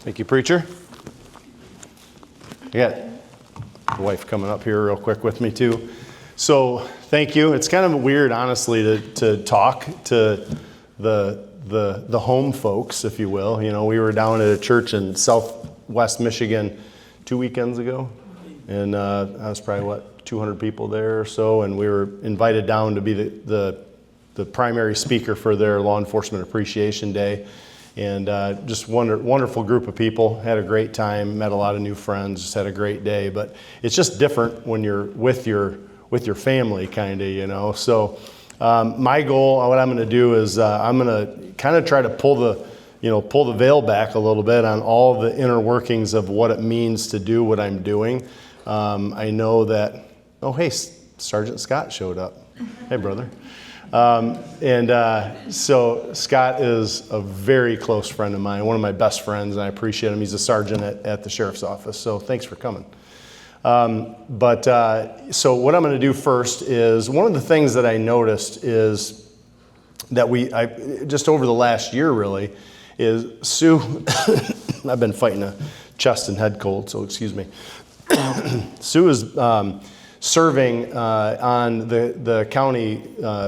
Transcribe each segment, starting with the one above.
Thank you, preacher. I got the wife coming up here real quick with me too. So thank you. It's kind of weird, honestly, to talk to the home folks, if you will. You know, we were down at a church in Southwest Michigan 2 weekends ago, and I was probably 200 people there or so, and we were invited down to be the primary speaker for their Law Enforcement Appreciation Day. And just wonderful group of people. Had a great time, met a lot of new friends, just had a great day. But it's just different when you're with your family, kind of, you know. So my goal, what I'm going to do is I'm going to kind of try to pull the veil back a little bit on all the inner workings of what it means to do what I'm doing. I know that, oh, hey, Sergeant Scott showed up. Hey, brother. So Scott is a very close friend of mine, one of my best friends, and I appreciate him. He's a sergeant at the sheriff's office, so thanks for coming. So what I'm going to do first is, one of the things that I noticed is that just over the last year really, is Sue, I've been fighting a chest and head cold, so excuse me. Sue is serving on the county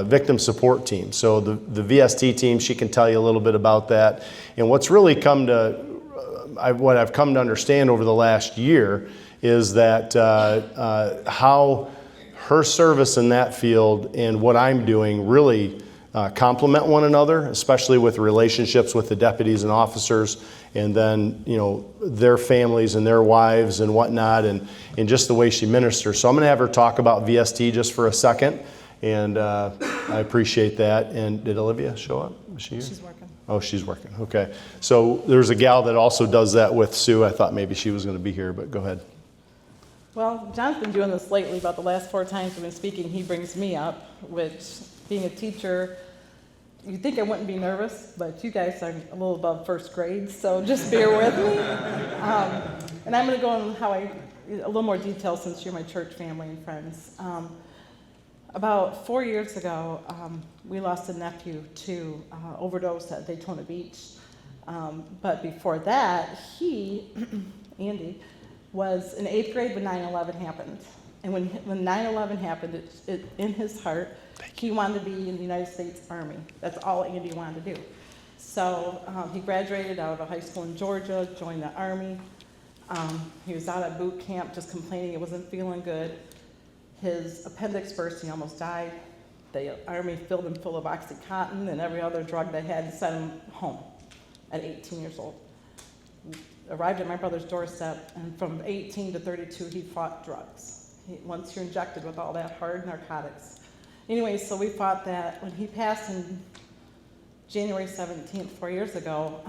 victim support team. So the VST team, she can tell you a little bit about that. And what's really what I've come to understand over the last year is that how her service in that field and what I'm doing really complement one another, especially with relationships with the deputies and officers, and then, you know, their families and their wives and whatnot, and just the way she ministers. So I'm going to have her talk about VST just for a second, and I appreciate that. And did Olivia show up? Is she here? She's working. Oh, she's working. Okay. So there's a gal that also does that with Sue. I thought maybe she was going to be here, but go ahead. Well, John's been doing this lately. About the last 4 times I've been speaking, he brings me up, which, being a teacher, you'd think I wouldn't be nervous, but you guys are a little above first grade, so just bear with me. And I'm going to go into a little more detail since you're my church family and friends. About 4 years ago, we lost a nephew to overdose at Daytona Beach. But before that, he, Andy, was in 8th grade when 9/11 happened. And when 9/11 happened, in his heart, he wanted to be in the United States Army. That's all Andy wanted to do. So he graduated out of a high school in Georgia, joined the Army. He was out at boot camp just complaining he wasn't feeling good. His appendix burst, he almost died. The Army filled him full of Oxycontin and every other drug they had and sent him home at 18 years old. Arrived at my brother's doorstep, and from 18 to 32, he fought drugs. Once you're injected with all that hard narcotics. Anyway, so we fought that. When he passed on January 17th, 4 years ago,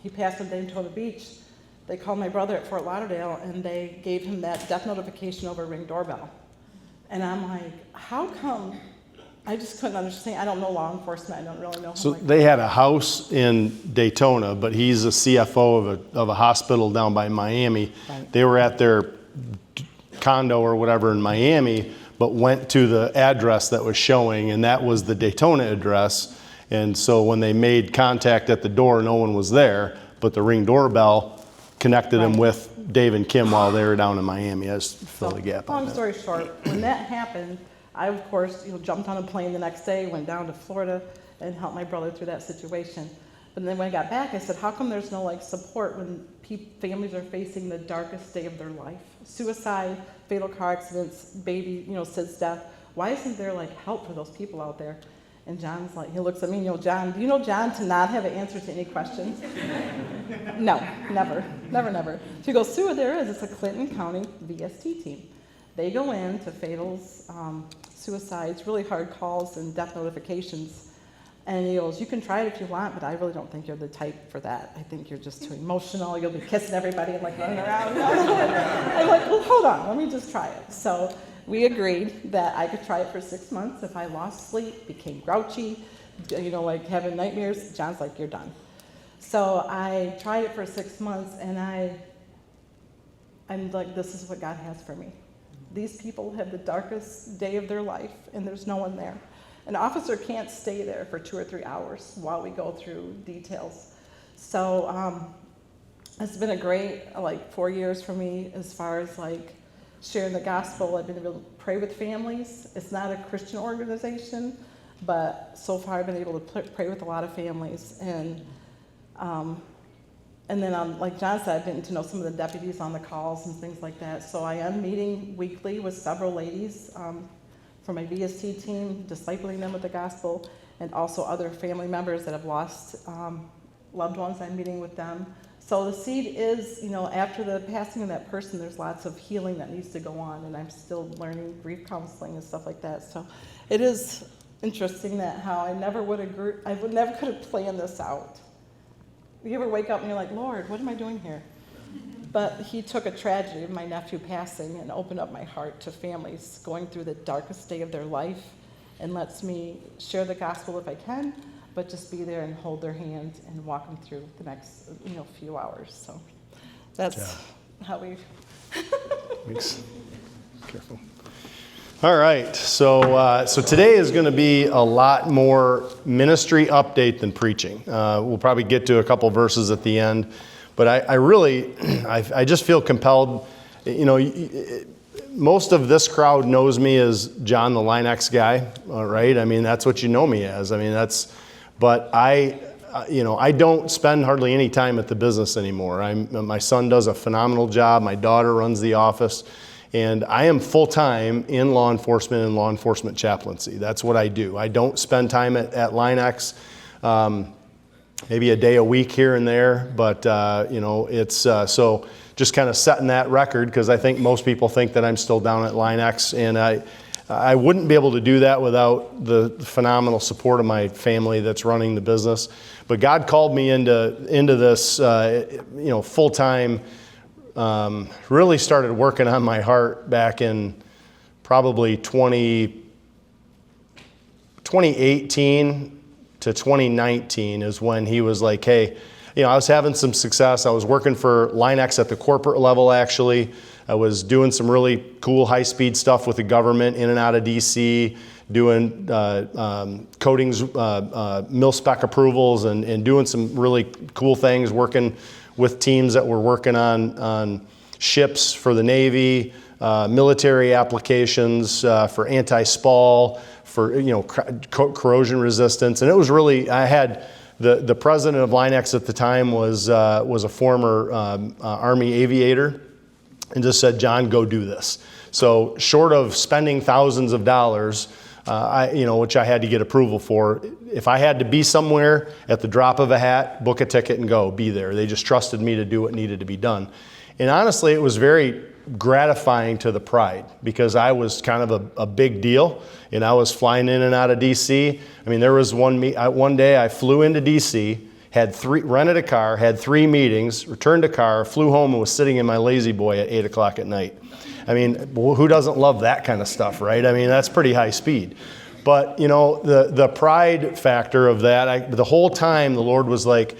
he passed on Daytona Beach. They called my brother at Fort Lauderdale, and they gave him that death notification over Ring doorbell. And I'm like, how come? I just couldn't understand. I don't know law enforcement. I don't really know. So they had a house in Daytona, but he's a CFO of a hospital down by Miami. Right. They were at their condo or whatever in Miami, but went to the address that was showing, and that was the Daytona address. And so when they made contact at the door, no one was there, but the Ring doorbell connected them with Dave and Kim while they were down in Miami. I just filled the gap on that. Long story short, when that happened, I, of course, jumped on a plane the next day, went down to Florida, and helped my brother through that situation. But then when I got back, I said, how come there's no support when families are facing the darkest day of their life? Suicide, fatal car accidents, baby, Sid's death. Why isn't there help for those people out there? And John's he looks at me, John, do you know John to not have an answer to any questions? No, never. She goes, Sue, there is. It's a Clinton County VST team. They go in to fatals, suicides, really hard calls, and death notifications. And he goes, you can try it if you want, but I really don't think you're the type for that. I think you're just too emotional. You'll be kissing everybody and running around. I'm like, well, hold on, let me just try it. So we agreed that I could try it for 6 months. If I lost sleep, became grouchy, having nightmares, John's like, you're done. So I tried it for 6 months, and I'm like, this is what God has for me. These people have the darkest day of their life, and there's no one there. An officer can't stay there for 2 or 3 hours while we go through details. So It's been a great 4 years for me as far as sharing the gospel. I've been able to pray with families. It's not a Christian organization, but so far I've been able to pray with a lot of families. And then, like John said, I've been to know some of the deputies on the calls and things like that. So I am meeting weekly with several ladies from my VST team, discipling them with the gospel, and also other family members that have lost loved ones. I'm meeting with them. So the seed is, after the passing of that person, there's lots of healing that needs to go on, and I'm still learning grief counseling and stuff like that. So it is interesting that how I never could have planned this out. You ever wake up and you're like, Lord, what am I doing here? But he took a tragedy of my nephew passing and opened up my heart to families going through the darkest day of their life, and lets me share the gospel if I can, but just be there and hold their hand and walk them through the next few hours. So that's how we... Thanks. Careful. All right, so today is going to be a lot more ministry update than preaching. We'll probably get to a couple verses at the end, but I really just feel compelled. Most of this crowd knows me as John the Line-X guy, right? I mean, that's what you know me as. But I don't spend hardly any time at the business anymore. My son does a phenomenal job. My daughter runs the office. And I am full-time in law enforcement and law enforcement chaplaincy. That's what I do. I don't spend time at Line-X, maybe a day a week here and there. But, it's so just kind of setting that record, because I think most people think that I'm still down at Line-X. And I wouldn't be able to do that without the phenomenal support of my family that's running the business. But God called me into this, full-time. Really started working on my heart back in probably 2018 to 2019 is when he was like, hey, I was having some success. I was working for Line-X at the corporate level, actually. I was doing some really cool high-speed stuff with the government in and out of D.C., doing coatings, mil-spec approvals, and doing some really cool things, working with teams that were working on ships for the Navy, military applications for anti-spall, for corrosion resistance. And it was really, I had the president of Line-X at the time was a former Army aviator, and just said, John, go do this. So short of spending thousands of dollars, which I had to get approval for, if I had to be somewhere at the drop of a hat, book a ticket and go, be there. They just trusted me to do what needed to be done. And honestly, it was very gratifying to the pride, because I was kind of a big deal, and I was flying in and out of D.C. There was one day I flew into D.C., rented a car, had 3 meetings, returned a car, flew home, and was sitting in my lazy boy at 8 o'clock at night. Who doesn't love that kind of stuff, right? That's pretty high speed. But, the pride factor of that, the whole time the Lord was like,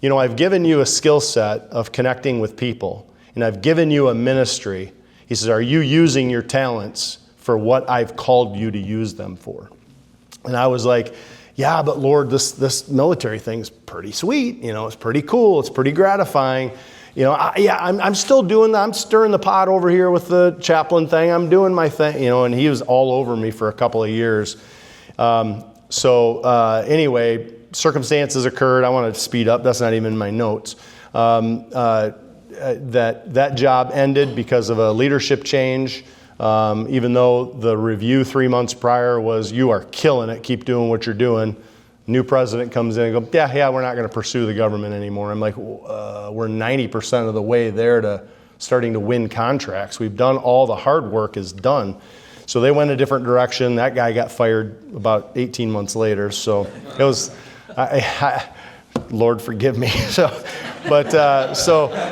I've given you a skill set of connecting with people, and I've given you a ministry. He says, are you using your talents for what I've called you to use them for? And I was like, yeah, but Lord, this military thing's pretty sweet. It's pretty cool. It's pretty gratifying. I'm still doing that. I'm stirring the pot over here with the chaplain thing. I'm doing my thing, and he was all over me for a couple of years. Anyway, circumstances occurred. I wanted to speed up. That's not even in my notes. That job ended because of a leadership change. Even though the review 3 months prior was, you are killing it, keep doing what you're doing. New president comes in and goes, yeah, we're not going to pursue the government anymore. I'm like, we're 90% of the way there to starting to win contracts. We've done all the hard work is done. So they went a different direction. That guy got fired about 18 months later. So it was, Lord forgive me. So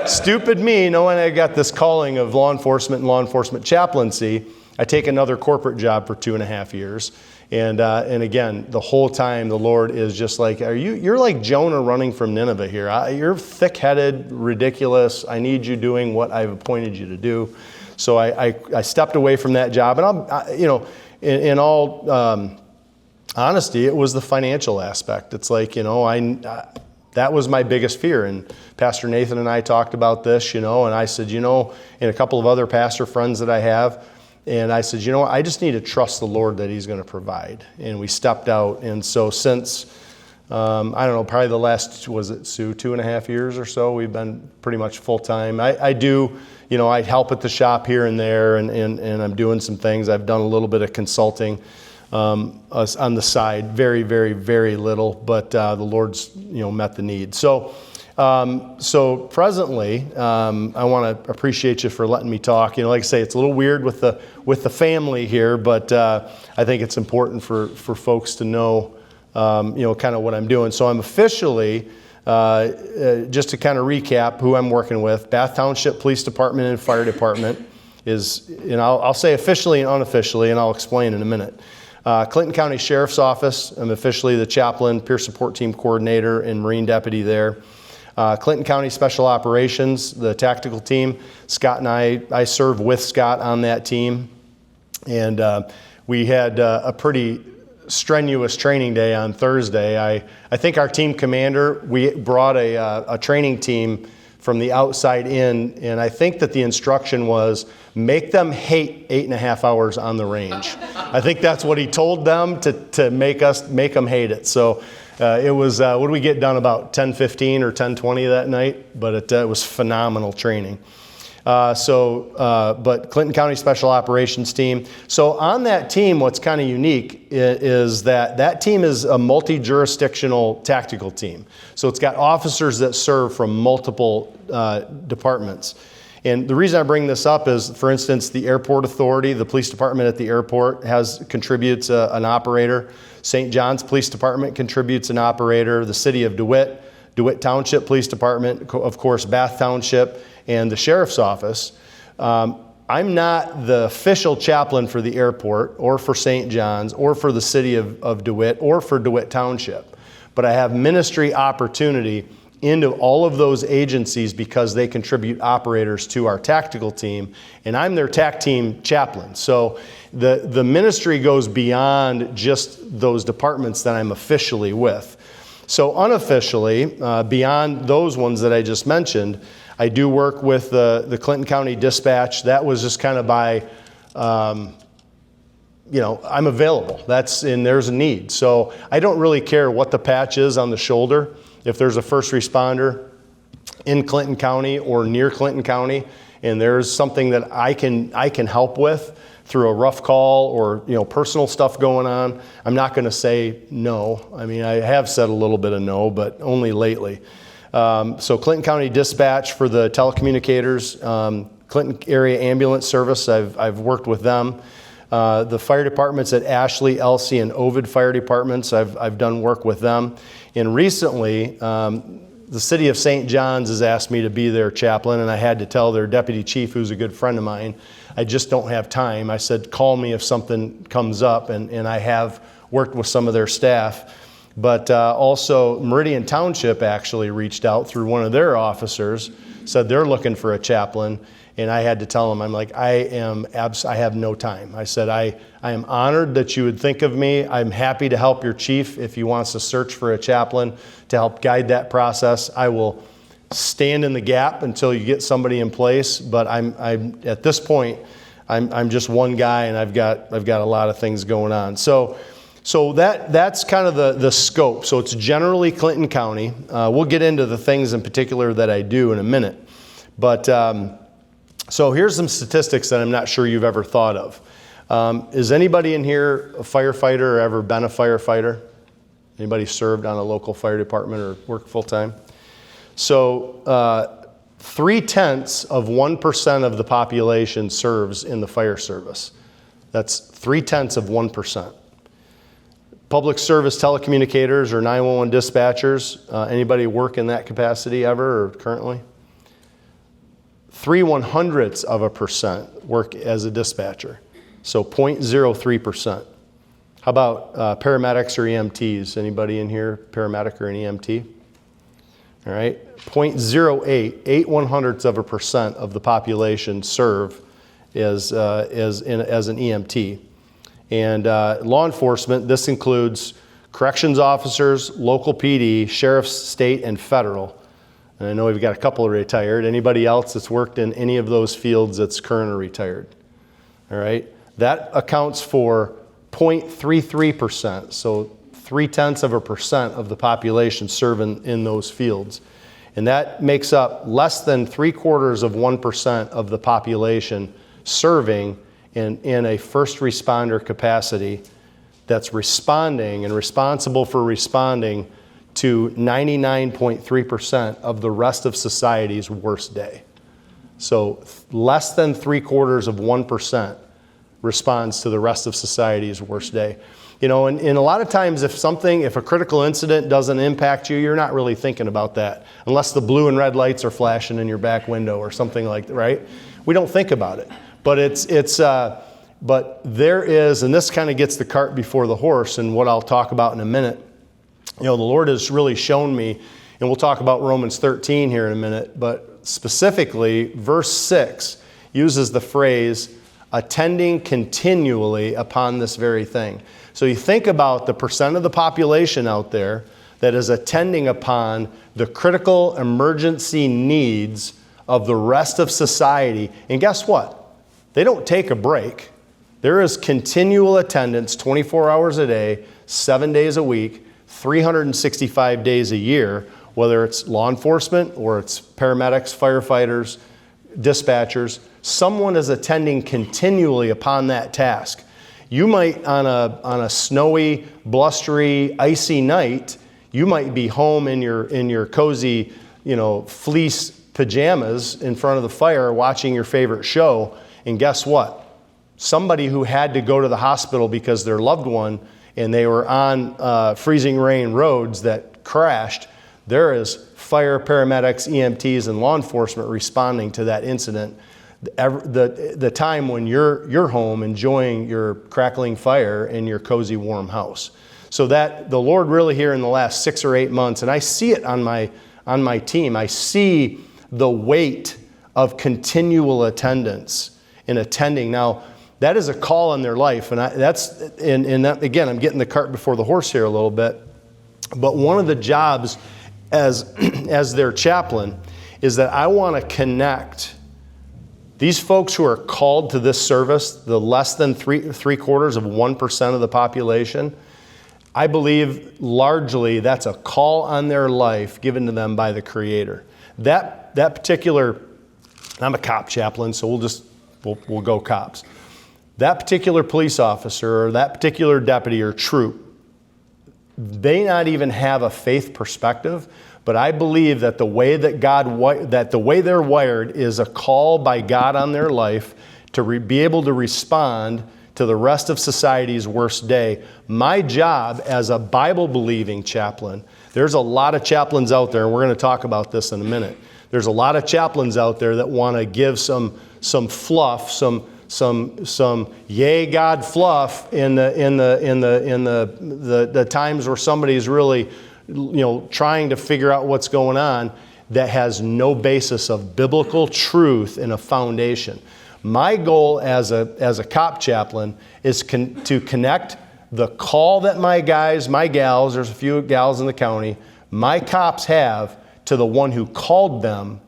stupid me, knowing I got this calling of law enforcement and law enforcement chaplaincy, I take another corporate job for 2.5 years. And again, the whole time the Lord is just like, you're like Jonah running from Nineveh here. You're thick-headed, ridiculous. I need you doing what I've appointed you to do. So I stepped away from that job. And in all honesty, it was the financial aspect. It's like, that's that was my biggest fear. And Pastor Nathan and I talked about this, and I said, and a couple of other pastor friends that I have, and I said, I just need to trust the Lord that He's going to provide. And we stepped out. And so since, I don't know, probably the last, was it, Sue, 2.5 years or so, we've been pretty much full-time. I do, I help at the shop here and there, and I'm doing some things. I've done a little bit of consulting on the side, very, very, very little, but the Lord's, met the need. So presently, I want to appreciate you for letting me talk. Like I say, it's a little weird with the family here, but I think it's important for folks to know, kind of what I'm doing. So I'm officially, just to kind of recap who I'm working with, Bath Township Police Department and Fire Department is, I'll say officially and unofficially, and I'll explain in a minute. Clinton County Sheriff's Office, I'm officially the chaplain, peer support team coordinator, and Marine deputy there. Clinton County Special Operations, the tactical team. Scott and I serve with Scott on that team. And we had a pretty strenuous training day on Thursday. I think our team commander, we brought a training team from the outside in, and I think that the instruction was, make them hate 8.5 hours on the range. I think that's what he told them, to make them hate it. So it was, what did we get done, about 10:15 or 10:20 that night? But it was phenomenal training. But Clinton County Special Operations team. So on that team, what's kind of unique is that team is a multi-jurisdictional tactical team. So it's got officers that serve from multiple departments. And the reason I bring this up is, for instance, the Airport Authority, the police department at the airport, contributes an operator. St. John's Police Department contributes an operator. The city of DeWitt Township Police Department, of course, Bath Township, and the Sheriff's Office. I'm not the official chaplain for the airport, or for St. John's, or for the city of DeWitt, or for DeWitt Township. But I have ministry opportunity into all of those agencies because they contribute operators to our tactical team, and I'm their TAC team chaplain. So the ministry goes beyond just those departments that I'm officially with. So unofficially, beyond those ones that I just mentioned, I do work with the Clinton County Dispatch. That was just kind of by, I'm available. And there's a need. So I don't really care what the patch is on the shoulder. If there's a first responder in Clinton County or near Clinton County, and there's something that I can help with through a rough call or personal stuff going on, I'm not going to say no. I mean, I have said a little bit of no, but only lately. So Clinton County Dispatch for the telecommunicators, Clinton Area Ambulance Service, I've worked with them. The fire departments at Ashley, Elsie, and Ovid fire departments, I've done work with them. And recently, the city of St. John's has asked me to be their chaplain, and I had to tell their deputy chief, who's a good friend of mine, I just don't have time. I said, call me if something comes up, and I have worked with some of their staff. But also Meridian Township actually reached out through one of their officers, said they're looking for a chaplain, and I had to tell them, I'm like, I have no time. I said, I am honored that you would think of me. I'm happy to help your chief if he wants to search for a chaplain to help guide that process. I will stand in the gap until you get somebody in place, but I'm at this point, I'm just one guy, and I've got a lot of things going on. So that's kind of the scope. So it's generally Clinton County. We'll get into the things in particular that I do in a minute. But so here's some statistics that I'm not sure you've ever thought of. Is anybody in here a firefighter or ever been a firefighter? Anybody served on a local fire department or worked full-time? So 0.3% of the population serves in the fire service. That's 0.3%. Public service telecommunicators or 911 dispatchers, anybody work in that capacity ever or currently? 0.03% work as a dispatcher, so 0.03%. How about paramedics or EMTs? Anybody in here, paramedic or an EMT? All right, 0.08% of the population serve as an EMT. And law enforcement, this includes corrections officers, local PD, sheriffs, state, and federal. And I know we've got a couple retired. Anybody else that's worked in any of those fields that's current or retired? All right? That accounts for 0.33%, so 0.3% of the population serving in those fields. And that makes up less than 0.75% of the population serving in a first responder capacity that's responding and responsible for responding to 99.3% of the rest of society's worst day. So less than 0.75% responds to the rest of society's worst day. You know, and a lot of times if a critical incident doesn't impact you, you're not really thinking about that unless the blue and red lights are flashing in your back window or something like that, right? We don't think about it. But but there is, and this kind of gets the cart before the horse, and what I'll talk about in a minute. You know, the Lord has really shown me, and we'll talk about Romans 13 here in a minute, but specifically verse 6 uses the phrase, attending continually upon this very thing. So you think about the percent of the population out there that is attending upon the critical emergency needs of the rest of society. And guess what? They don't take a break. There is continual attendance 24 hours a day, 7 days a week, 365 days a year, whether it's law enforcement or it's paramedics, firefighters, dispatchers. Someone is attending continually upon that task. You might, on a snowy, blustery, icy night, you might be home in your cozy, fleece pajamas in front of the fire watching your favorite show. And guess what? Somebody who had to go to the hospital because their loved one and they were on freezing rain roads that crashed, there is fire, paramedics, EMTs, and law enforcement responding to that incident. The time when you're home enjoying your crackling fire in your cozy warm house. So that the Lord really here in the last 6 or 8 months, and I see it on my team, I see the weight of continual attendance in attending. Now, that is a call on their life, and again, I'm getting the cart before the horse here a little bit. But one of the jobs as their chaplain is that I want to connect these folks who are called to this service, the less than 0.75% of the population. I believe largely that's a call on their life given to them by the Creator. That particular, I'm a cop chaplain, so we'll go cops. That particular police officer or that particular deputy or troop, they not even have a faith perspective, but I believe that the way they're wired is a call by God on their life to be able to respond to the rest of society's worst day. My job as a Bible-believing chaplain, there's a lot of chaplains out there, and we're going to talk about this in a minute. There's a lot of chaplains out there that want to give some fluff, some yay God fluff in the times where somebody's really trying to figure out what's going on, that has no basis of biblical truth and a foundation. My goal as a cop chaplain is to connect the call that my guys, my gals, there's a few gals in the county, my cops have to the one who called them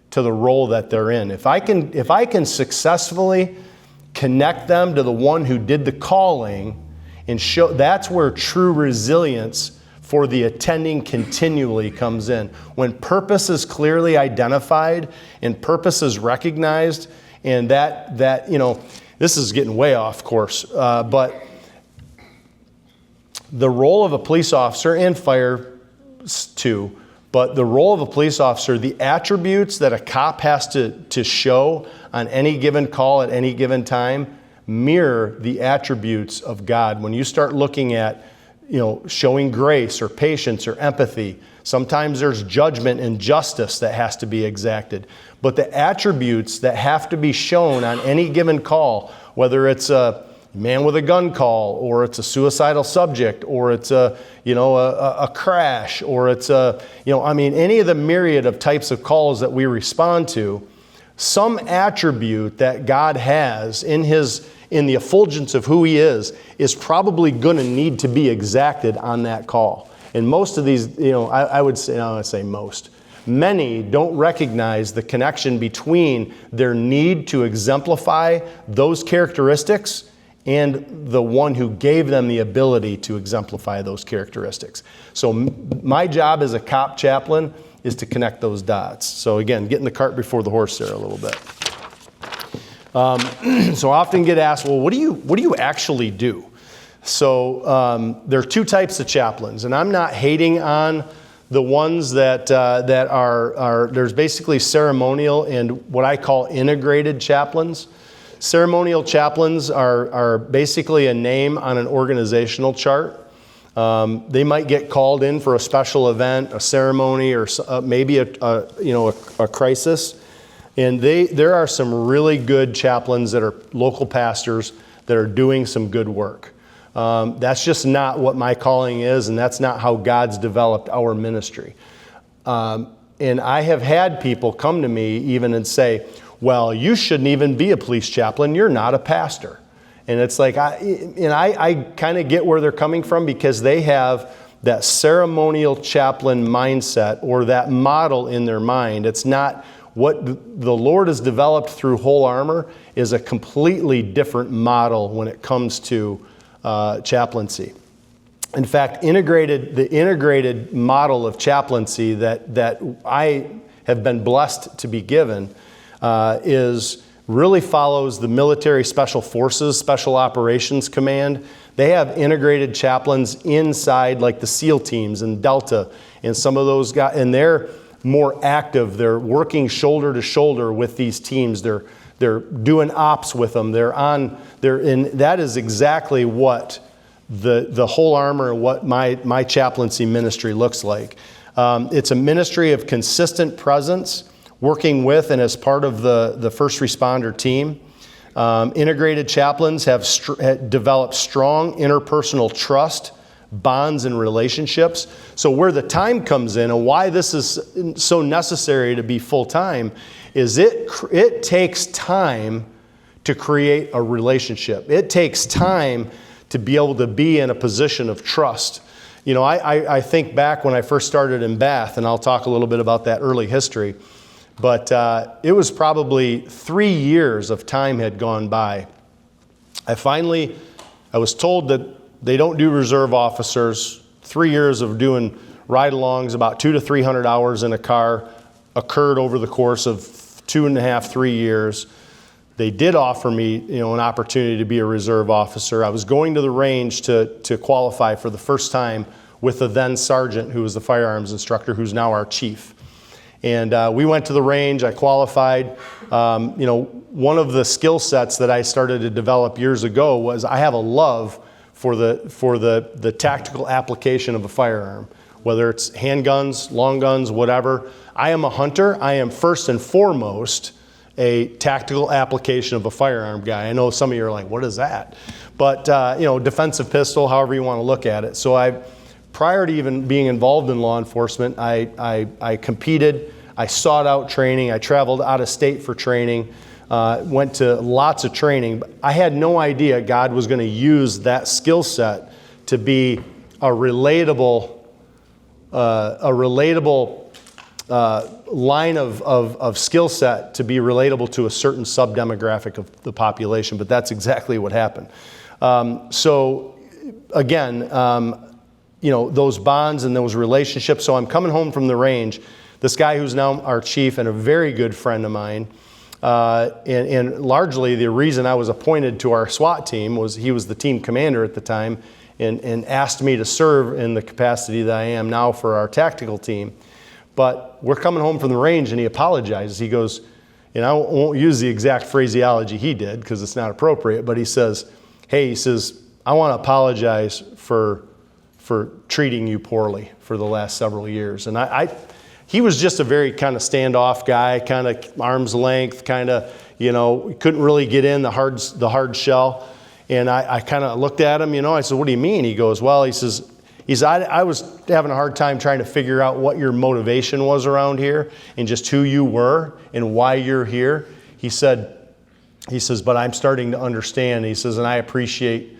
to the role that they're in. If I can successfully connect them to the one who did the calling and show, that's where true resilience for the attending continually comes in. When purpose is clearly identified and purpose is recognized, and that this is getting way off course, but the role of a police officer, and fire too, but the role of a police officer, the attributes that a cop has to show on any given call at any given time mirror the attributes of God. When you start looking at showing grace or patience or empathy, sometimes there's judgment and justice that has to be exacted. But the attributes that have to be shown on any given call, whether it's a man with a gun call, or it's a suicidal subject, or it's a crash, or it's any of the myriad of types of calls that we respond to, some attribute that God has in the effulgence of who he is probably going to need to be exacted on that call. And most of these, I would say most. Many don't recognize the connection between their need to exemplify those characteristics and the one who gave them the ability to exemplify those characteristics. So my job as a cop chaplain is to connect those dots. So again, getting the cart before the horse there a little bit. So I often get asked, well, what do you actually do? So there are two types of chaplains, and I'm not hating on the ones that are there's basically ceremonial and what I call integrated chaplains. Ceremonial chaplains are basically a name on an organizational chart. They might get called in for a special event, a ceremony, or maybe a crisis. And there are some really good chaplains that are local pastors that are doing some good work. That's just not what my calling is, and that's not how God's developed our ministry. And I have had people come to me even and say, well, you shouldn't even be a police chaplain. You're not a pastor. And it's like, I kind of get where they're coming from, because they have that ceremonial chaplain mindset or that model in their mind. It's not what the Lord has developed through whole armor is a completely different model when it comes to chaplaincy. In fact, the integrated model of chaplaincy that I have been blessed to be given really follows the military special forces, special operations command. They have integrated chaplains inside, like the SEAL teams and Delta, and some of those guys, and they're more active. They're working shoulder to shoulder with these teams. They're doing ops with them. And that is exactly what the whole armor and what my chaplaincy ministry looks like. It's a ministry of consistent presence, working with and as part of the first responder team. Integrated chaplains have developed strong interpersonal trust, bonds, and relationships. So where the time comes in and why this is so necessary to be full-time is it takes time to create a relationship. It takes time to be able to be in a position of trust. I think back when I first started in Bath, and I'll talk a little bit about that early history, but it was probably 3 years of time had gone by. I was told that they don't do reserve officers. 3 years of doing ride-alongs, about 200 to 300 hours in a car, occurred over the course of 2.5, 3 years. They did offer me, an opportunity to be a reserve officer. I was going to the range to qualify for the first time with the then sergeant, who was the firearms instructor, who's now our chief. And we went to the range. I qualified. One of the skill sets that I started to develop years ago was I have a love for the tactical application of a firearm, whether it's handguns, long guns, whatever. I am a hunter. I am first and foremost a tactical application of a firearm guy. I know some of you are like, what is that? But, defensive pistol, however you want to look at it. So prior to even being involved in law enforcement, I competed. I sought out training. I traveled out of state for training. Went to lots of training. But I had no idea God was going to use that skill set to be a relatable line of skill set to be relatable to a certain sub-demographic of the population. But that's exactly what happened. So again, those bonds and those relationships. So I'm coming home from the range. This guy who's now our chief and a very good friend of mine, and largely the reason I was appointed to our SWAT team was he was the team commander at the time and asked me to serve in the capacity that I am now for our tactical team. But we're coming home from the range and he apologizes. He goes, and I won't use the exact phraseology he did because it's not appropriate, but he says, I want to apologize for treating you poorly for the last several years. And he was just a very kind of standoff guy, kind of arm's length, kind of, couldn't really get in the hard shell. And I kind of looked at him, I said, what do you mean? He goes, well, he He said, I was having a hard time trying to figure out what your motivation was around here and just who you were and why you're here. He says, but I'm starting to understand. He says, and I appreciate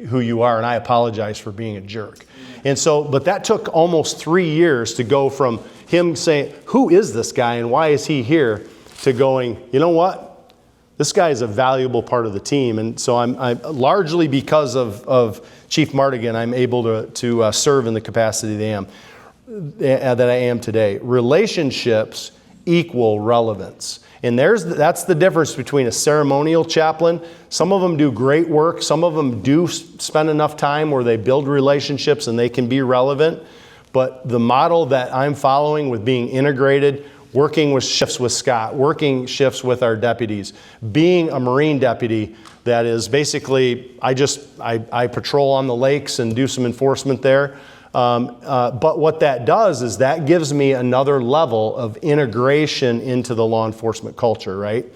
who you are, and I apologize for being a jerk. And so, but that took almost 3 years to go from him saying, who is this guy and why is he here, to going, you know what? This guy is a valuable part of the team. And so I'm largely because of Chief Mardigan, I'm able to serve in the capacity that I am today. Relationships equal relevance. And that's the difference between a ceremonial chaplain. Some of them do great work. Some of them do spend enough time where they build relationships and they can be relevant. But the model that I'm following with being integrated, working with shifts with Scott, working shifts with our deputies, being a Marine deputy, that is basically, I patrol on the lakes and do some enforcement there. But what that does is that gives me another level of integration into the law enforcement culture, right?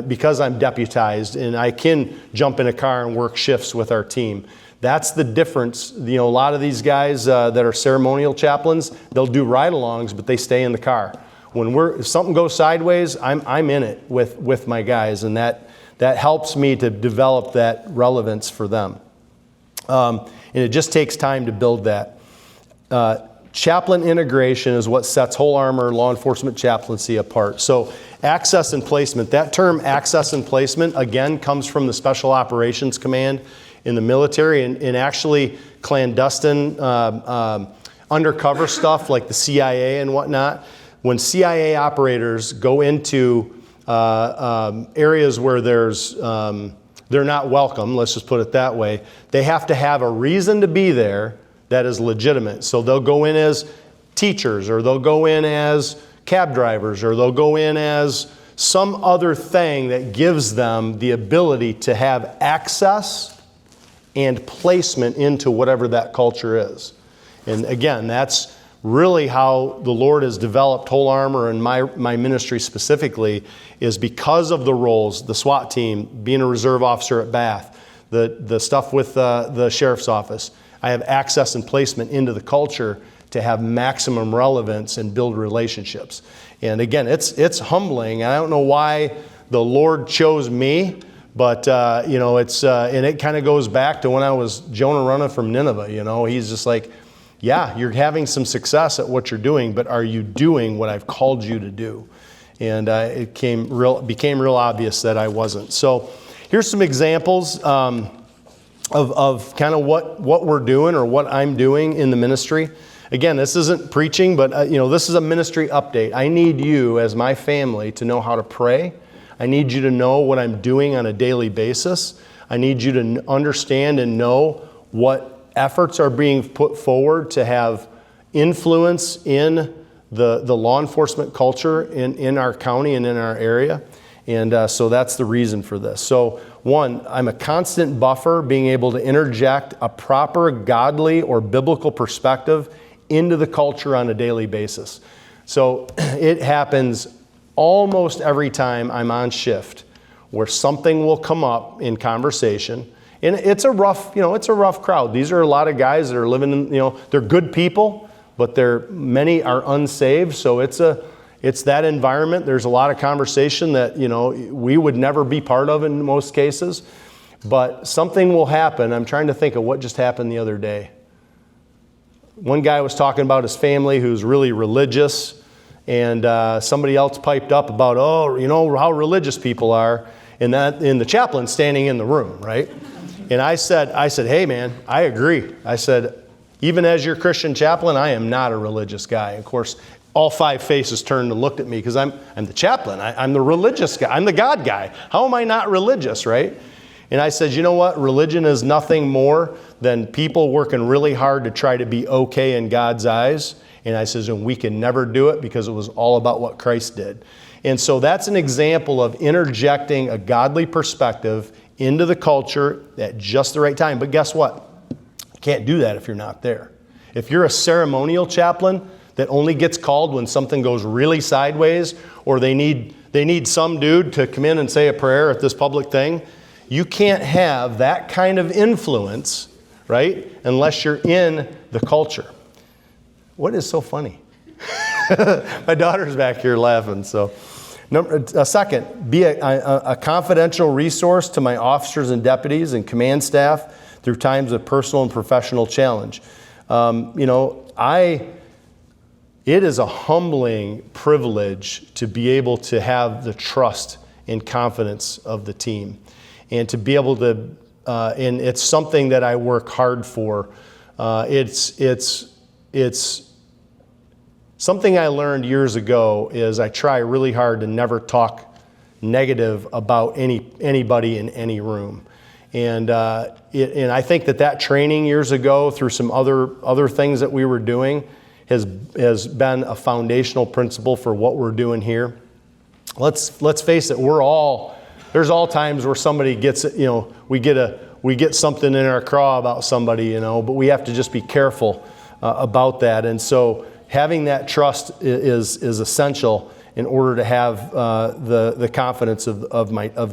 Because I'm deputized and I can jump in a car and work shifts with our team. That's the difference. You know, a lot of these guys that are ceremonial chaplains, they'll do ride-alongs, but they stay in the car. If something goes sideways, I'm in it with my guys, and that helps me to develop that relevance for them. And it just takes time to build that. Chaplain integration is what sets whole armor law enforcement chaplaincy apart. So access and placement, that term access and placement, again, comes from the Special Operations Command in the military, and actually clandestine undercover stuff like the CIA and whatnot. When CIA operators go into areas where they're not welcome, let's just put it that way, they have to have a reason to be there that is legitimate. So they'll go in as teachers, or they'll go in as cab drivers, or they'll go in as some other thing that gives them the ability to have access and placement into whatever that culture is. And again, that's really how the Lord has developed whole armor and my ministry specifically, is because of the roles, the SWAT team, being a reserve officer at Bath, the stuff with the sheriff's office. I have access and placement into the culture to have maximum relevance and build relationships. And again, it's humbling. I don't know why the Lord chose me, but it's and it kind of goes back to when I was Jonah running from Nineveh. You know, he's just like, yeah, you're having some success at what you're doing, but are you doing what I've called you to do? And it became real obvious that I wasn't. So here's some examples of kind of what we're doing or what I'm doing in the ministry. Again, this isn't preaching, but this is a ministry update. I need you as my family to know how to pray. I need you to know what I'm doing on a daily basis. I need you to understand and know what efforts are being put forward to have influence in the law enforcement culture in our county and in our area. And so that's the reason for this. So one, I'm a constant buffer, being able to interject a proper godly or biblical perspective into the culture on a daily basis. So it happens almost every time I'm on shift where something will come up in conversation. And it's a rough crowd. These are a lot of guys that are living in, they're good people, but many are unsaved. So it's that environment. There's a lot of conversation that, we would never be part of in most cases. But something will happen. I'm trying to think of what just happened the other day. One guy was talking about his family who's really religious, and somebody else piped up about, how religious people are, and the chaplain standing in the room, right? And I said, hey man, I agree. I said, even as your Christian chaplain, I am not a religious guy. Of course, all 5 faces turned and looked at me because I'm the chaplain. I'm the religious guy. I'm the God guy. How am I not religious, right? And I said, you know what? Religion is nothing more than people working really hard to try to be okay in God's eyes. And I says, and we can never do it because it was all about what Christ did. And so that's an example of interjecting a godly perspective into the culture at just the right time. But guess what? You can't do that if you're not there. If you're a ceremonial chaplain that only gets called when something goes really sideways, or they need some dude to come in and say a prayer at this public thing, you can't have that kind of influence, right? Unless you're in the culture. What is so funny? My daughter's back here laughing. So, second, be a confidential resource to my officers and deputies and command staff through times of personal and professional challenge. It is a humbling privilege to be able to have the trust and confidence of the team, and to be able to, and it's something that I work hard for. It's something I learned years ago is I try really hard to never talk negative about anybody in any room. And I think that training years ago through some other things that we were doing has been a foundational principle for what we're doing here. Let's face it, there's all times where somebody gets, we get something in our craw about somebody, but we have to just be careful about that. And so having that trust is essential in order to have the confidence of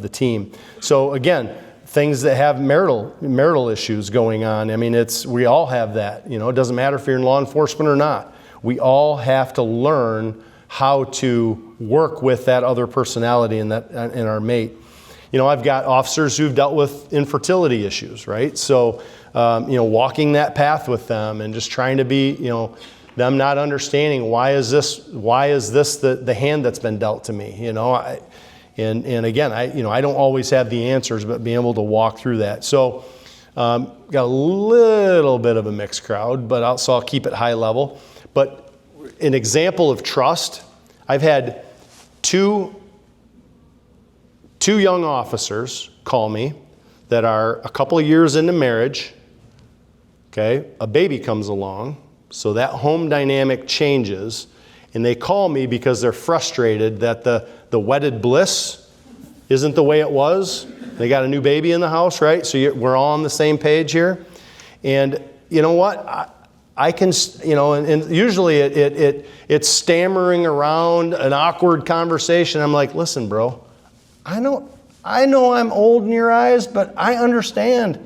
the team. So again, things that have marital issues going on. I mean, we all have that. It doesn't matter if you're in law enforcement or not. We all have to learn how to work with that other personality in our mate. I've got officers who've dealt with infertility issues, right? So, walking that path with them and just trying to be, them not understanding why is this the hand that's been dealt to me, And again, I don't always have the answers, but being able to walk through that. So, got a little bit of a mixed crowd, but I'll keep it high level. But an example of trust, I've had two young officers call me that are a couple of years into marriage. Okay, a baby comes along, so that home dynamic changes, and they call me because they're frustrated that the wedded bliss isn't the way it was. They got a new baby in the house, right? So we're all on the same page here. And you know what? I can, and usually it's stammering around an awkward conversation. I'm like, listen, bro, I know I'm old in your eyes, but I understand.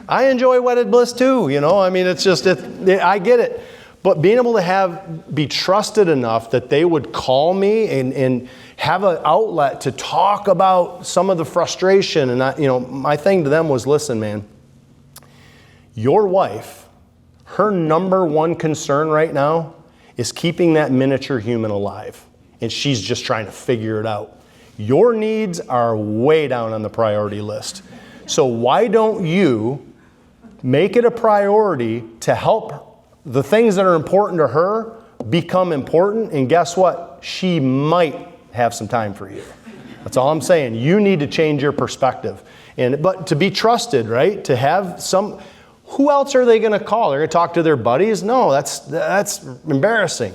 I enjoy wedded bliss too, I mean, it's just, I get it. But being able to be trusted enough that they would call me and have an outlet to talk about some of the frustration. And my thing to them was, listen, man, your wife, her number one concern right now is keeping that miniature human alive. And she's just trying to figure it out. Your needs are way down on the priority list. So why don't you make it a priority to help the things that are important to her become important? And guess what? She might have some time for you. That's all I'm saying. You need to change your perspective. But to be trusted, right? To have some... Who else are they going to call? They're going to talk to their buddies? No, that's embarrassing,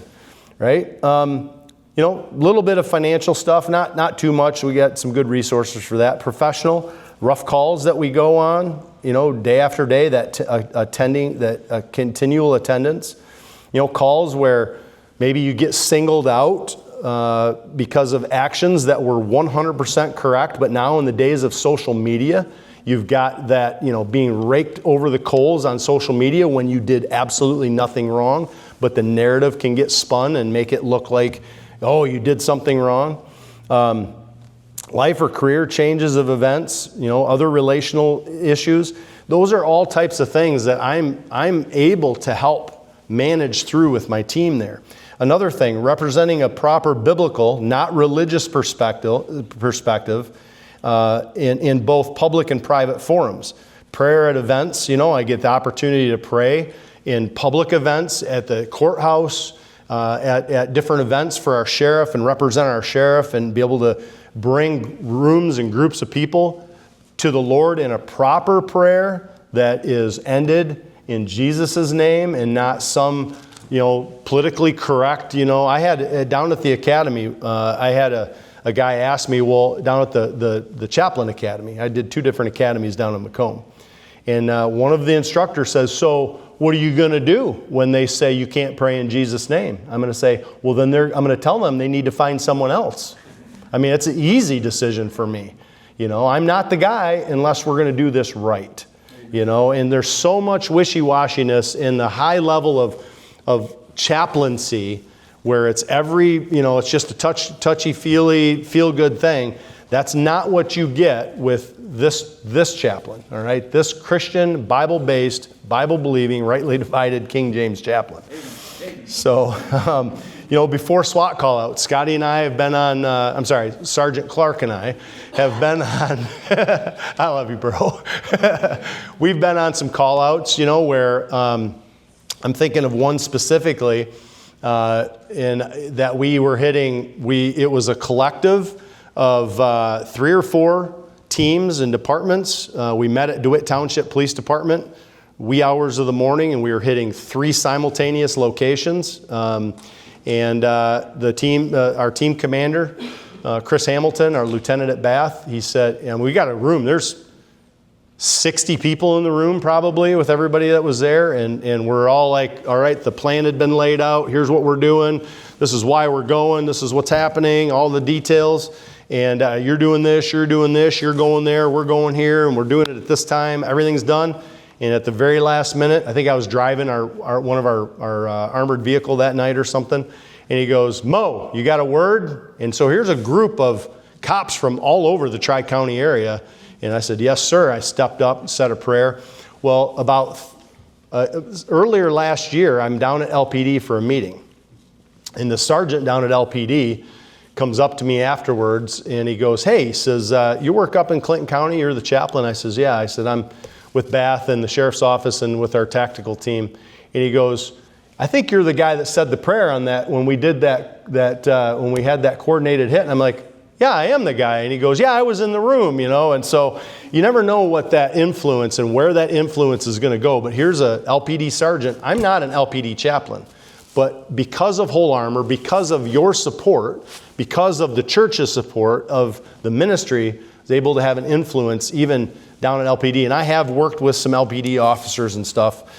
right? Little bit of financial stuff, not too much. We got some good resources for that. Professional, rough calls that we go on, day after day, that continual attendance. Calls where maybe you get singled out because of actions that were 100% correct, but now in the days of social media, you've got that, being raked over the coals on social media when you did absolutely nothing wrong, but the narrative can get spun and make it look like, oh, you did something wrong. Life or career changes of events, other relational issues. Those are all types of things that I'm able to help manage through with my team there. Another thing, representing a proper biblical, not religious perspective in both public and private forums. Prayer at events, I get the opportunity to pray in public events, at the courthouse, at different events for our sheriff and represent our sheriff and be able to bring rooms and groups of people to the Lord in a proper prayer that is ended in Jesus' name and not some, politically correct, I had, down at the academy, I had a guy ask me, well, down at the Chaplain Academy, I did 2 different academies down in Macomb. And one of the instructors says, so what are you going to do when they say you can't pray in Jesus' name? I'm going to say, well, then I'm going to tell them they need to find someone else. I mean, it's an easy decision for me. I'm not the guy unless we're going to do this right. and there's so much wishy-washiness in the high level of chaplaincy where it's it's just a touchy-feely, feel-good thing. That's not what you get with this chaplain, all right? This Christian, Bible-based, Bible-believing, rightly divided King James chaplain. So, before SWAT call out, Scotty and I have been on, Sergeant Clark and I have been on, I love you, bro. We've been on some call outs, where I'm thinking of one specifically, in that we were hitting, it was a collective of 3 or 4 teams and departments. We met at DeWitt Township Police Department, wee hours of the morning, and we were hitting 3 simultaneous locations. And our team commander, Chris Hamilton, our lieutenant at Bath, he said, and we got a room, there's 60 people in the room probably with everybody that was there, and we're all like, all right, the plan had been laid out, here's what we're doing, this is why we're going, this is what's happening, all the details, and you're doing this, you're going there, we're going here, and we're doing it at this time, everything's done. And at the very last minute, I think I was driving one of our armored vehicle that night or something, and he goes, Mo, you got a word? And so here's a group of cops from all over the Tri-County area, and I said, yes, sir. I stepped up and said a prayer. Well, about earlier last year, I'm down at LPD for a meeting, and the sergeant down at LPD comes up to me afterwards, and he goes, hey, he says, you work up in Clinton County, you're the chaplain? I says, yeah. I said, I'm with Bath and the sheriff's office and with our tactical team. And he goes, I think you're the guy that said the prayer on that when we did when we had that coordinated hit. And I'm like, yeah, I am the guy. And he goes, yeah, I was in the room, And so you never know what that influence and where that influence is going to go. But here's a LPD sergeant. I'm not an LPD chaplain. But because of Whole Armor, because of your support, because of the church's support of the ministry, I was able to have an influence even down at LPD. And I have worked with some LPD officers and stuff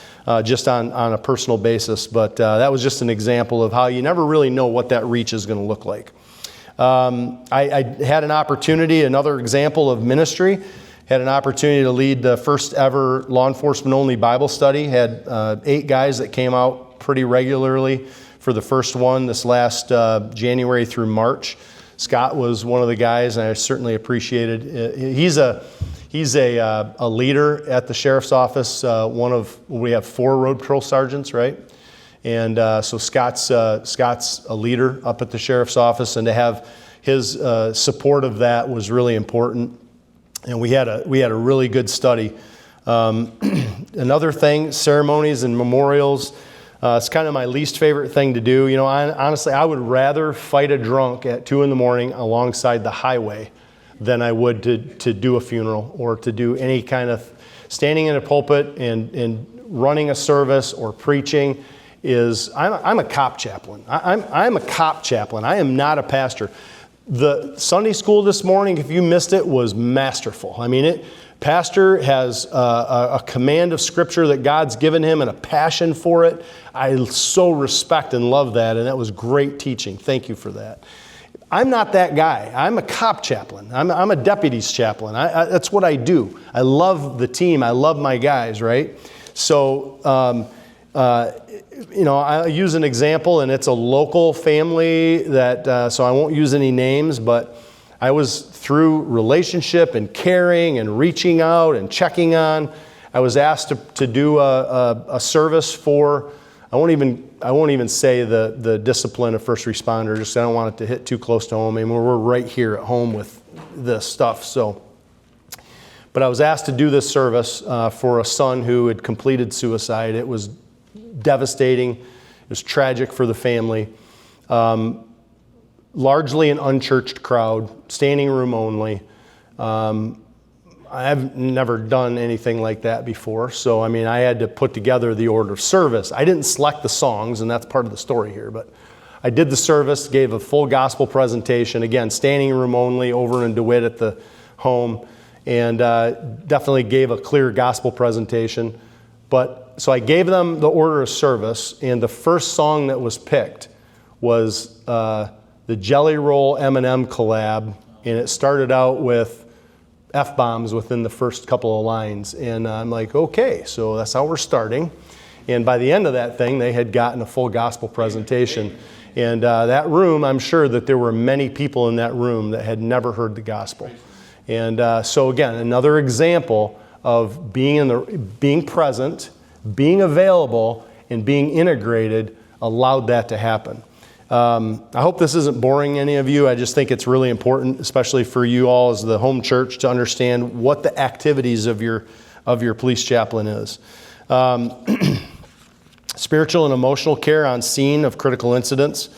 just on a personal basis. But that was just an example of how you never really know what that reach is going to look like. I had an opportunity, another example of ministry, had an opportunity to lead the first ever law enforcement only Bible study. Had 8 guys that came out pretty regularly for the first one this last January through March. Scott was one of the guys, and I certainly appreciated it. He's a leader at the sheriff's office. We have 4 road patrol sergeants, right? And so Scott's a leader up at the sheriff's office, and to have his support of that was really important. And we had a really good study. Another thing, ceremonies and memorials. It's kind of my least favorite thing to do. Honestly, I would rather fight a drunk at 2 a.m. alongside the highway than I would to do a funeral or to do any kind of standing in a pulpit and running a service or preaching. I'm a cop chaplain. I'm a cop chaplain. I am not a pastor. The Sunday school this morning, if you missed it, was masterful. Pastor has a command of Scripture that God's given him and a passion for it. I so respect and love that, and that was great teaching. Thank you for that. I'm not that guy. I'm a cop chaplain. I'm a deputy's chaplain. That's what I do. I love the team. I love my guys, right? So, I use an example, and it's a local family that, so I won't use any names, but I was through relationship and caring and reaching out and checking on. I was asked to do a service for, I won't even say the discipline of first responders. Just I don't want it to hit too close to home. We're right here at home with this stuff. But I was asked to do this service for a son who had completed suicide. It was devastating. It was tragic for the family. Largely an unchurched crowd, standing room only. I've never done anything like that before, so I had to put together the order of service. I didn't select the songs, and that's part of the story here, but I did the service, gave a full gospel presentation, again, standing room only over in DeWitt at the home, and definitely gave a clear gospel presentation. So I gave them the order of service, and the first song that was picked was the Jelly Roll M&M collab, and it started out with F-bombs within the first couple of lines. And I'm like, okay, so that's how we're starting. And by the end of that thing, they had gotten a full gospel presentation. And that room, I'm sure that there were many people in that room that had never heard the gospel. And so again, another example of being present, being available, and being integrated allowed that to happen. I hope this isn't boring any of you. I just think it's really important, especially for you all as the home church, to understand what the activities of your police chaplain is. Spiritual and emotional care on scene of critical incidents,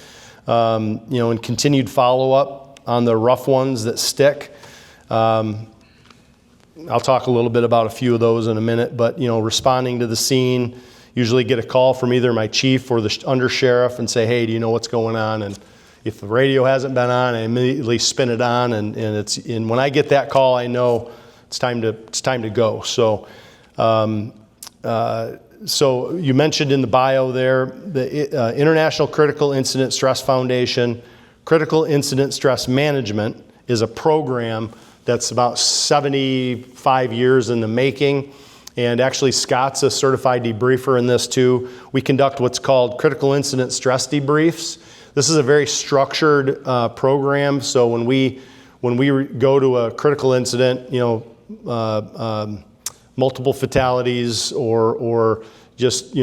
and continued follow-up on the rough ones that stick. I'll talk a little bit about a few of those in a minute, but responding to the scene, usually get a call from either my chief or the undersheriff and say, hey, do you know what's going on? And if the radio hasn't been on, I immediately spin it on, and when I get that call, I know it's time to go. So you mentioned in the bio there, the International Critical Incident Stress Foundation, Critical Incident Stress Management is a program that's about 75 years in the making. And actually, Scott's a certified debriefer in this too. We conduct what's called critical incident stress debriefs. This is a very structured program. So when we go to a critical incident, multiple fatalities or just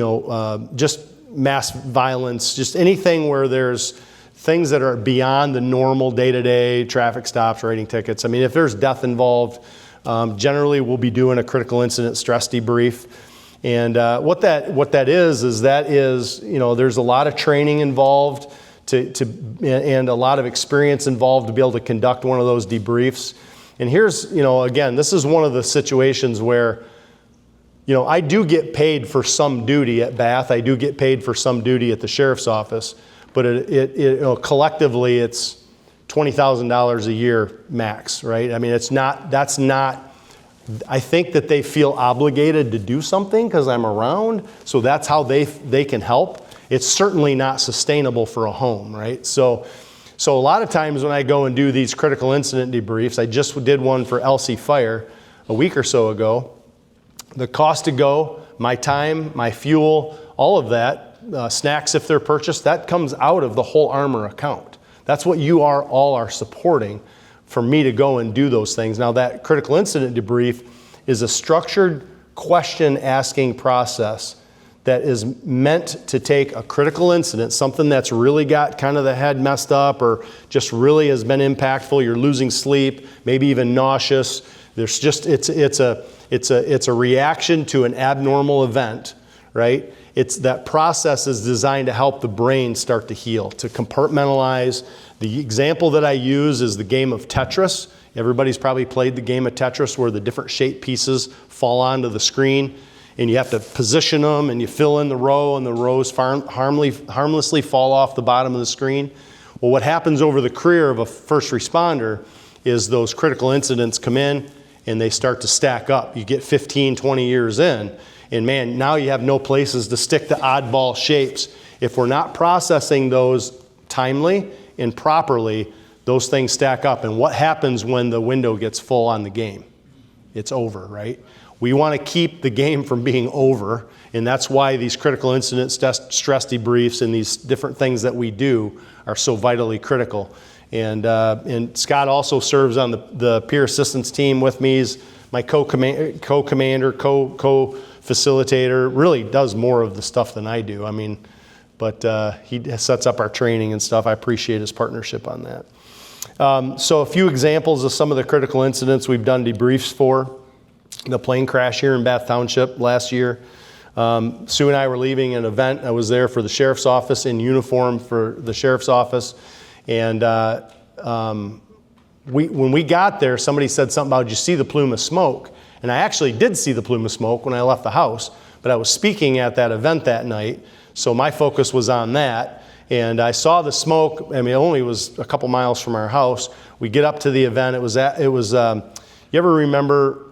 mass violence, just anything where there's things that are beyond the normal day-to-day traffic stops, writing tickets. I mean, if there's death involved, generally we'll be doing a critical incident stress debrief. And what that is there's a lot of training involved and a lot of experience involved to be able to conduct one of those debriefs. And here's, again, this is one of the situations where, I do get paid for some duty at Bath. I do get paid for some duty at the sheriff's office, but collectively it's $20,000 a year max, right? I mean, I think that they feel obligated to do something because I'm around, so that's how they can help. It's certainly not sustainable for a home, right? So a lot of times when I go and do these critical incident debriefs, I just did one for LC Fire a week or so ago. The cost to go, my time, my fuel, all of that, snacks if they're purchased, that comes out of the whole Armor account. That's what you all are supporting for me to go and do those things. Now that critical incident debrief is a structured question asking process that is meant to take a critical incident, something that's really got kind of the head messed up or just really has been impactful, you're losing sleep, maybe even nauseous. It's a reaction to an abnormal event, right? That process is designed to help the brain start to heal, to compartmentalize. The example that I use is the game of Tetris. Everybody's probably played the game of Tetris where the different shaped pieces fall onto the screen and you have to position them and you fill in the row and the rows harmlessly fall off the bottom of the screen. Well, what happens over the career of a first responder is those critical incidents come in and they start to stack up. You get 15, 20 years in, and man, now you have no places to stick the oddball shapes. If we're not processing those timely and properly, those things stack up. And what happens when the window gets full on the game? It's over, right? We want to keep the game from being over, and that's why these critical incident stress debriefs and these different things that we do are so vitally critical. And Scott also serves on the peer assistance team with me. He's my co-commander, co-facilitator, really does more of the stuff than I do. I mean, but he sets up our training and stuff. I appreciate his partnership on that. So a few examples of some of the critical incidents we've done debriefs for. The plane crash here in Bath Township last year. Sue and I were leaving an event. I was there for the sheriff's office in uniform for the sheriff's office. And when we got there, somebody said something about, did you see the plume of smoke? And I actually did see the plume of smoke when I left the house, but I was speaking at that event that night, so my focus was on that. And I saw the smoke. I mean, it only was a couple miles from our house. We get up to the event. You ever remember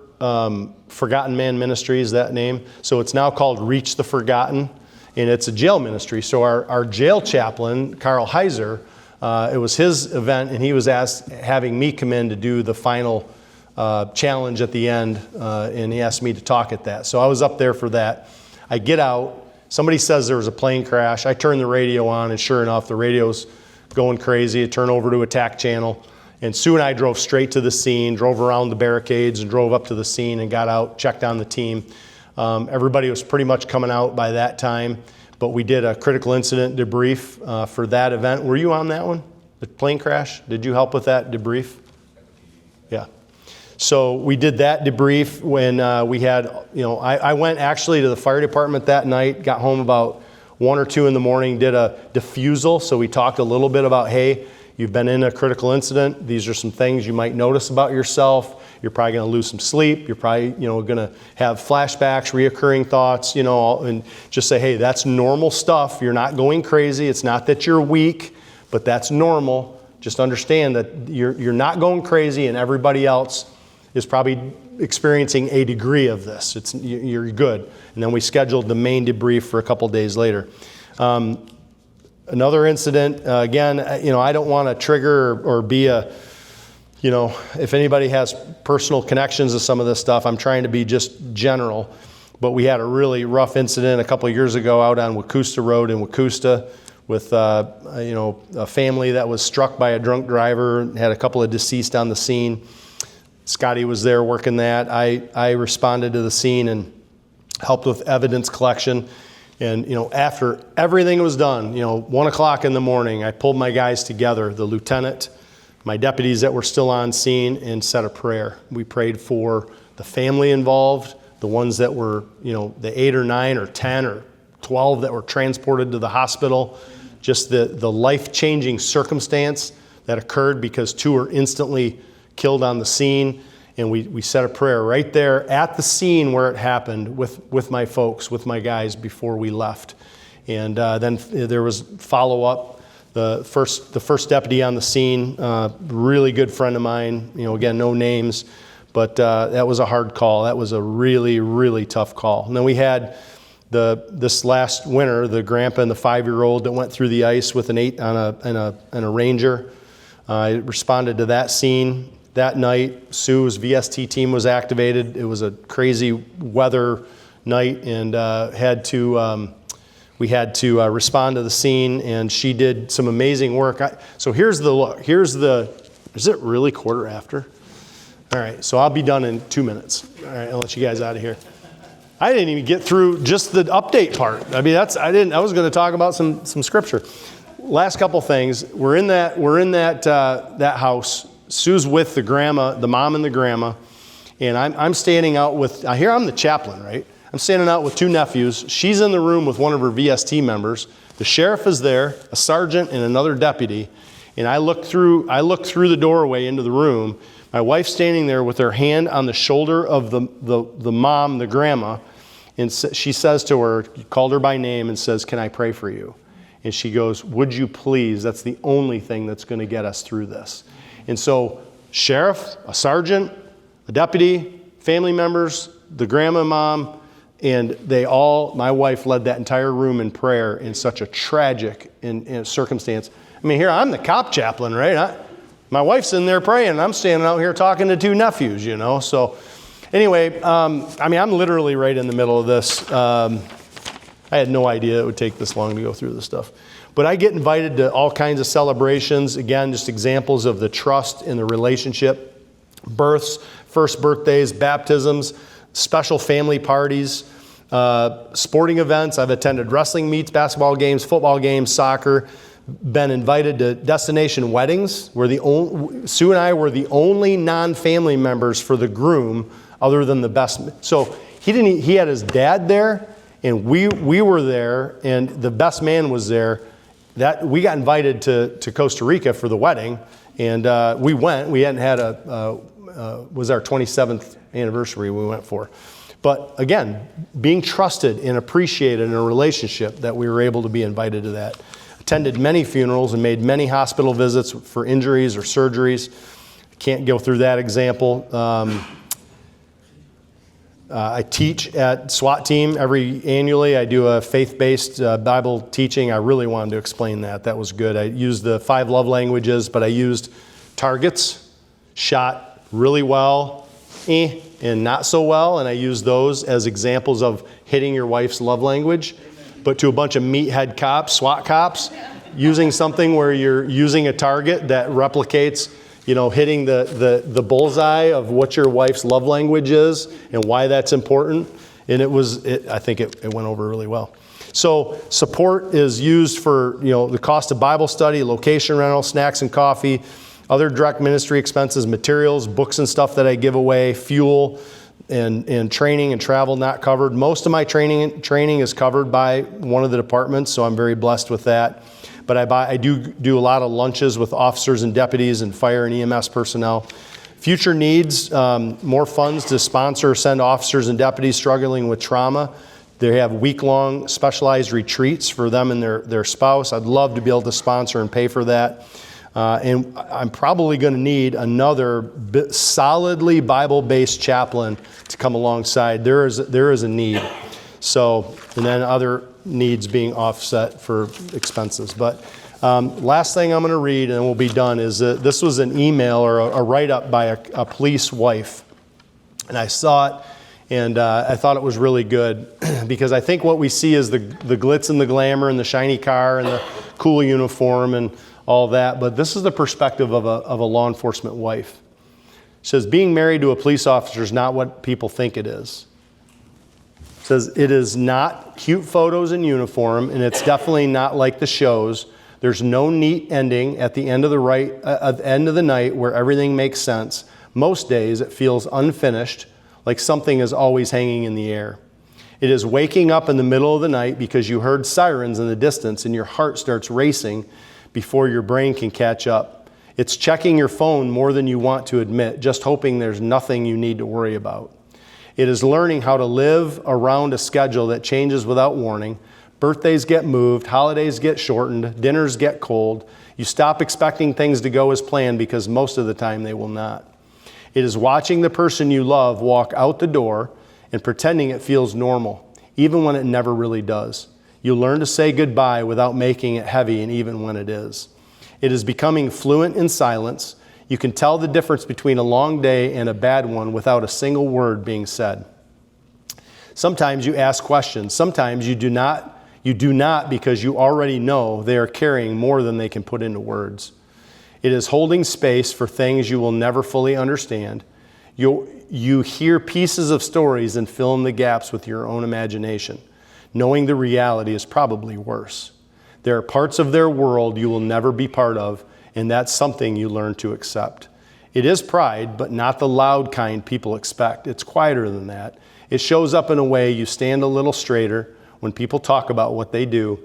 Forgotten Man Ministries, that name? So it's now called Reach the Forgotten, and it's a jail ministry. So our jail chaplain, Carl Heiser, it was his event, and he was having me come in to do the final challenge at the end, and he asked me to talk at that. So I was up there for that. I get out. Somebody says there was a plane crash. I turn the radio on, and sure enough, the radio's going crazy. I turn over to attack channel, and Sue and I drove straight to the scene, drove around the barricades, and drove up to the scene and got out, checked on the team. Everybody was pretty much coming out by that time, but we did a critical incident debrief for that event. Were you on that one? The plane crash? Did you help with that debrief? Yeah. So we did that debrief when we had, I went actually to the fire department that night, got home about 1 or 2 in the morning, did a diffusal. So we talked a little bit about, hey, you've been in a critical incident. These are some things you might notice about yourself. You're probably going to lose some sleep. You're probably, going to have flashbacks, reoccurring thoughts, and just say, hey, that's normal stuff. You're not going crazy. It's not that you're weak, but that's normal. Just understand that you're not going crazy, and everybody else is probably experiencing a degree of this. You're good. And then we scheduled the main debrief for a couple days later. Another incident, again, I don't want to trigger or be if anybody has personal connections to some of this stuff, I'm trying to be just general. But we had a really rough incident a couple of years ago out on Wacusta Road in Wacusta with, a family that was struck by a drunk driver, had a couple of deceased on the scene. Scotty was there working that. I responded to the scene and helped with evidence collection. And, after everything was done, 1 o'clock in the morning, I pulled my guys together, the lieutenant, my deputies that were still on scene, and said a prayer. We prayed for the family involved, the ones that were, the 8 or 9 or 10 or 12 that were transported to the hospital, just the life-changing circumstance that occurred because 2 were instantly killed on the scene. And we said a prayer right there at the scene where it happened with my folks, with my guys before we left. And then there was follow-up. The first deputy on the scene, really good friend of mine, again, no names, but that was a hard call. That was a really, really tough call. And then we had this last winter, the grandpa and the 5-year-old that went through the ice with an 8 and a Ranger. I responded to that scene. That night, Sue's VST team was activated. It was a crazy weather night, and we had to respond to the scene, and she did some amazing work. So here's the look. Is it really 1:15? All right, so I'll be done in 2 minutes. All right, I'll let you guys out of here. I didn't even get through just the update part. I mean, I was going to talk about some scripture. Last couple things. We're in that house. Sue's with the grandma, the mom and the grandma, and I'm standing out with, here I'm the chaplain, right? I'm standing out with 2 nephews. She's in the room with one of her VST members. The sheriff is there, a sergeant and another deputy, and I look through the doorway into the room. My wife's standing there with her hand on the shoulder of the mom, the grandma, and she says to her, called her by name and says, "Can I pray for you?" And she goes, "Would you please? That's the only thing that's going to get us through this." And so, sheriff, a sergeant, a deputy, family members, the grandma, mom, and my wife led that entire room in prayer in such a tragic circumstance. I mean, here I'm the cop chaplain, right? My wife's in there praying, and I'm standing out here talking to 2 nephews, So anyway, I'm literally right in the middle of this. I had no idea it would take this long to go through this stuff. But I get invited to all kinds of celebrations. Again, just examples of the trust in the relationship. Births, first birthdays, baptisms, special family parties, sporting events. I've attended wrestling meets, basketball games, football games, soccer. Been invited to destination weddings. Sue and I were the only non-family members for the groom other than the best. So he had his dad there, and we were there, and the best man was there. We got invited to Costa Rica for the wedding, and we went. We hadn't had was our 27th anniversary we went for. But again, being trusted and appreciated in a relationship that we were able to be invited to that. Attended many funerals and made many hospital visits for injuries or surgeries. Can't go through that example. I teach at SWAT team annually. I do a faith-based Bible teaching. I really wanted to explain that. That was good. I used the 5 love languages, but I used targets, shot really well, and not so well, and I use those as examples of hitting your wife's love language. But to a bunch of meathead cops, SWAT cops, using something where you're using a target that replicates, hitting the bullseye of what your wife's love language is and why that's important. And I think it went over really well. So support is used for, the cost of Bible study, location rental, snacks and coffee, other direct ministry expenses, materials, books and stuff that I give away, fuel, and training and travel not covered. Most of my training is covered by one of the departments, so I'm very blessed with that. But I do a lot of lunches with officers and deputies and fire and EMS personnel. Future needs, more funds to sponsor or send officers and deputies struggling with trauma. They have week-long specialized retreats for them and their spouse. I'd love to be able to sponsor and pay for that. And I'm probably going to need another solidly Bible-based chaplain to come alongside. There is a need. So, and then other needs being offset for expenses. But last thing I'm going to read, and we'll be done, is this was an email or a write-up by a police wife. And I saw it, and I thought it was really good because I think what we see is the glitz and the glamour and the shiny car and the cool uniform and all that, but this is the perspective of a law enforcement wife. It says, being married to a police officer is not what people think it is. It says, it is not cute photos in uniform, and it's definitely not like the shows. There's no neat ending at the end of the night where everything makes sense. Most days it feels unfinished, like something is always hanging in the air. It is waking up in the middle of the night because you heard sirens in the distance and your heart starts racing before your brain can catch up. It's checking your phone more than you want to admit, just hoping there's nothing you need to worry about. It is learning how to live around a schedule that changes without warning. Birthdays get moved, holidays get shortened, dinners get cold. You stop expecting things to go as planned because most of the time they will not. It is watching the person you love walk out the door and pretending it feels normal, even when it never really does. You learn to say goodbye without making it heavy, and even when it is. It is becoming fluent in silence. You can tell the difference between a long day and a bad one without a single word being said. Sometimes you ask questions. Sometimes you do not because you already know they are carrying more than they can put into words. It is holding space for things you will never fully understand. You hear pieces of stories and fill in the gaps with your own imagination. Knowing the reality is probably worse. There are parts of their world you will never be part of, and that's something you learn to accept. It is pride, but not the loud kind people expect. It's quieter than that. It shows up in a way you stand a little straighter when people talk about what they do.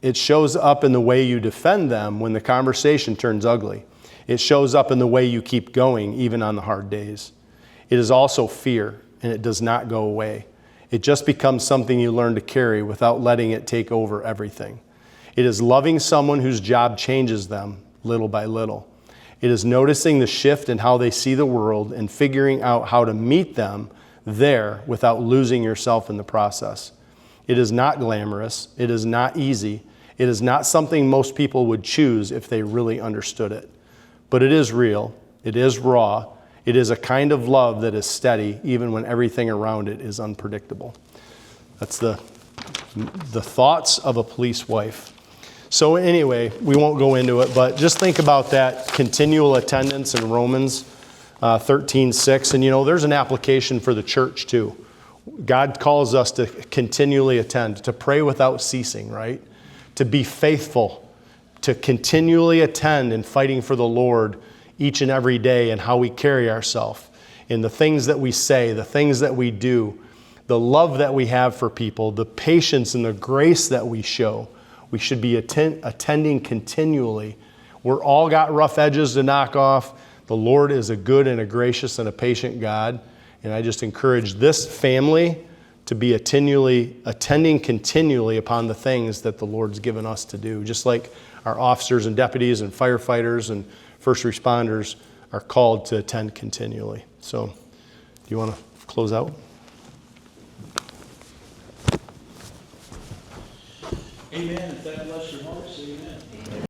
It shows up in the way you defend them when the conversation turns ugly. It shows up in the way you keep going, even on the hard days. It is also fear, and it does not go away. It just becomes something you learn to carry without letting it take over everything. It is loving someone whose job changes them little by little. It is noticing the shift in how they see the world and figuring out how to meet them there without losing yourself in the process. It is not glamorous. It is not easy. It is not something most people would choose if they really understood it. But it is real. It is raw. It is a kind of love that is steady even when everything around it is unpredictable. That's the thoughts of a police wife. So anyway, we won't go into it, but just think about that continual attendance in Romans 13:6. And there's an application for the church too. God calls us to continually attend, to pray without ceasing, right? To be faithful, to continually attend in fighting for the Lord each and every day, and how we carry ourselves, in the things that we say, the things that we do, the love that we have for people, the patience and the grace that we show. We should be attending continually. We're all got rough edges to knock off. The Lord is a good and a gracious and a patient God. And I just encourage this family to be attending continually upon the things that the Lord's given us to do. Just like our officers and deputies and firefighters and first responders are called to attend continually. So, do you want to close out? Amen. If that bless your hearts, amen.